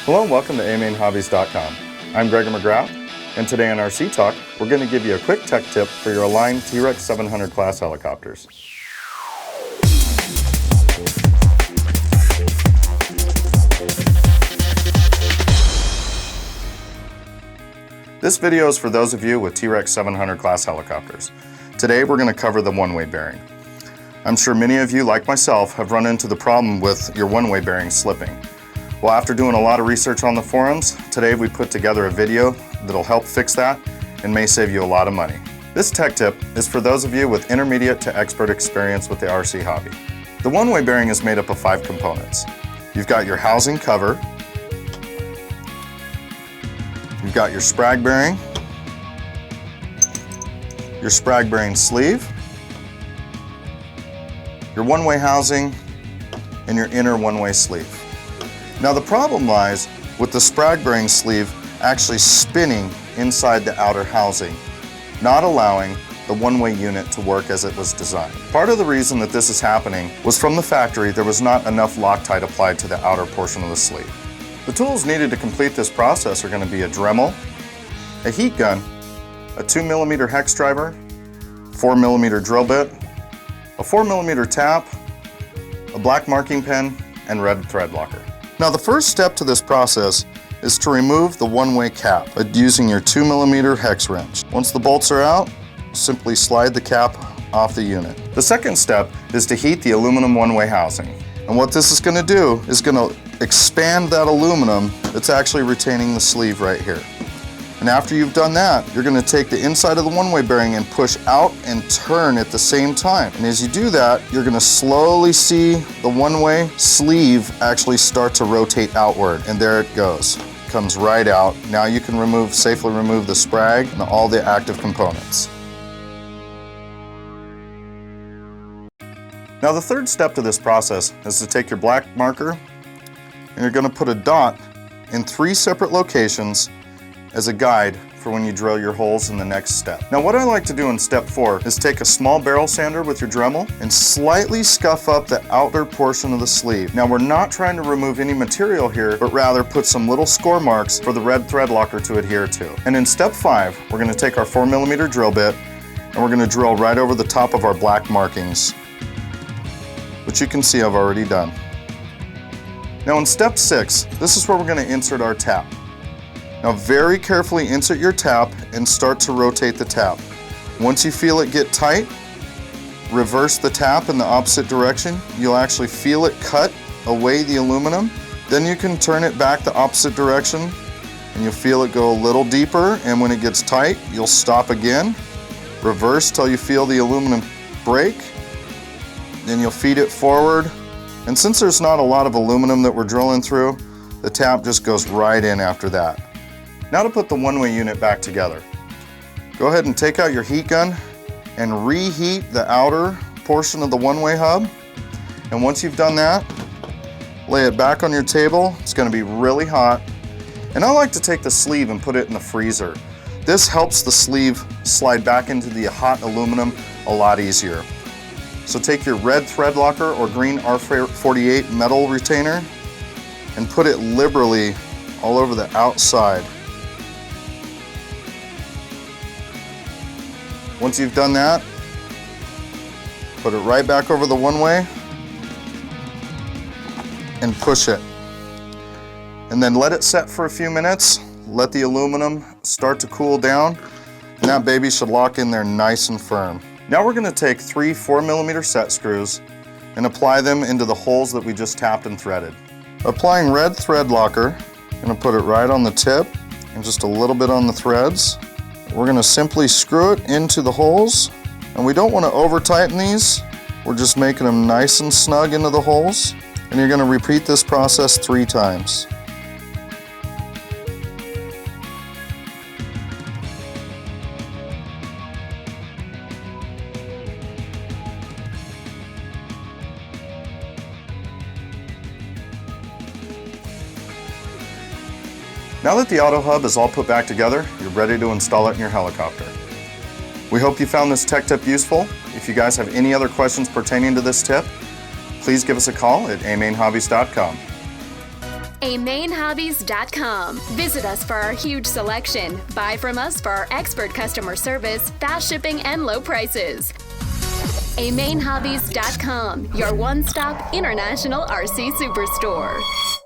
Hello and welcome to AMainHobbies.com. I'm Gregor McGrath, and today on RCTalk, we're going to give you a quick tech tip for your Aligned T-Rex 700 class helicopters. This video is for those of you with T-Rex 700 class helicopters. Today we're going to cover the one-way bearing. I'm sure many of you, like myself, have run into the problem with your one-way bearing slipping. Well, after doing a lot of research on the forums, today we put together a video that'll help fix that and may save you a lot of money. This tech tip is for those of you with intermediate to expert experience with the RC hobby. The one-way bearing is made up of 5 components. You've got your housing cover, you've got your sprag bearing, your sprag bearing sleeve, your one-way housing, and your inner one-way sleeve. Now the problem lies with the sprag bearing sleeve actually spinning inside the outer housing, not allowing the one-way unit to work as it was designed. Part of the reason that this is happening was from the factory there was not enough Loctite applied to the outer portion of the sleeve. The tools needed to complete this process are going to be a Dremel, a heat gun, a 2mm hex driver, 4mm drill bit, a 4mm tap, a black marking pen, and red thread locker. Now the first step to this process is to remove the one-way cap using your 2mm hex wrench. Once the bolts are out, simply slide the cap off the unit. The second step is to heat the aluminum one-way housing. And what this is going to do is going to expand that aluminum that's actually retaining the sleeve right here. And after you've done that, you're going to take the inside of the one-way bearing and push out and turn at the same time. And as you do that, you're going to slowly see the one-way sleeve actually start to rotate outward. And there it goes. Comes right out. Now you can safely remove the sprag and all the active components. Now the third step to this process is to take your black marker and you're going to put a dot in 3 separate locations as a guide for when you drill your holes in the next step. Now what I like to do in step 4 is take a small barrel sander with your Dremel and slightly scuff up the outer portion of the sleeve. Now we're not trying to remove any material here, but rather put some little score marks for the red thread locker to adhere to. And in step 5, we're going to take our 4mm drill bit and we're going to drill right over the top of our black markings, which you can see I've already done. Now in step 6, this is where we're going to insert our tap. Now very carefully insert your tap and start to rotate the tap. Once you feel it get tight, reverse the tap in the opposite direction. You'll actually feel it cut away the aluminum. Then you can turn it back the opposite direction and you'll feel it go a little deeper, and when it gets tight, you'll stop again. Reverse till you feel the aluminum break. Then you'll feed it forward. And since there's not a lot of aluminum that we're drilling through, the tap just goes right in after that. Now to put the one-way unit back together. Go ahead and take out your heat gun and reheat the outer portion of the one-way hub. And once you've done that, lay it back on your table. It's going to be really hot. And I like to take the sleeve and put it in the freezer. This helps the sleeve slide back into the hot aluminum a lot easier. So take your red thread locker or green R48 metal retainer and put it liberally all over the outside. Once you've done that, put it right back over the one-way and push it. And then let it set for a few minutes. Let the aluminum start to cool down, and that baby should lock in there nice and firm. Now we're going to take 3 4mm set screws and apply them into the holes that we just tapped and threaded. Applying red thread locker, I'm going to put it right on the tip and just a little bit on the threads. We're going to simply screw it into the holes, and we don't want to over tighten these. We're just making them nice and snug into the holes, and you're going to repeat this process 3 times. Now that the auto hub is all put back together, you're ready to install it in your helicopter. We hope you found this tech tip useful. If you guys have any other questions pertaining to this tip, please give us a call at AMainHobbies.com. AMainHobbies.com. Visit us for our huge selection. Buy from us for our expert customer service, fast shipping, and low prices. AMainHobbies.com, your one-stop international RC superstore.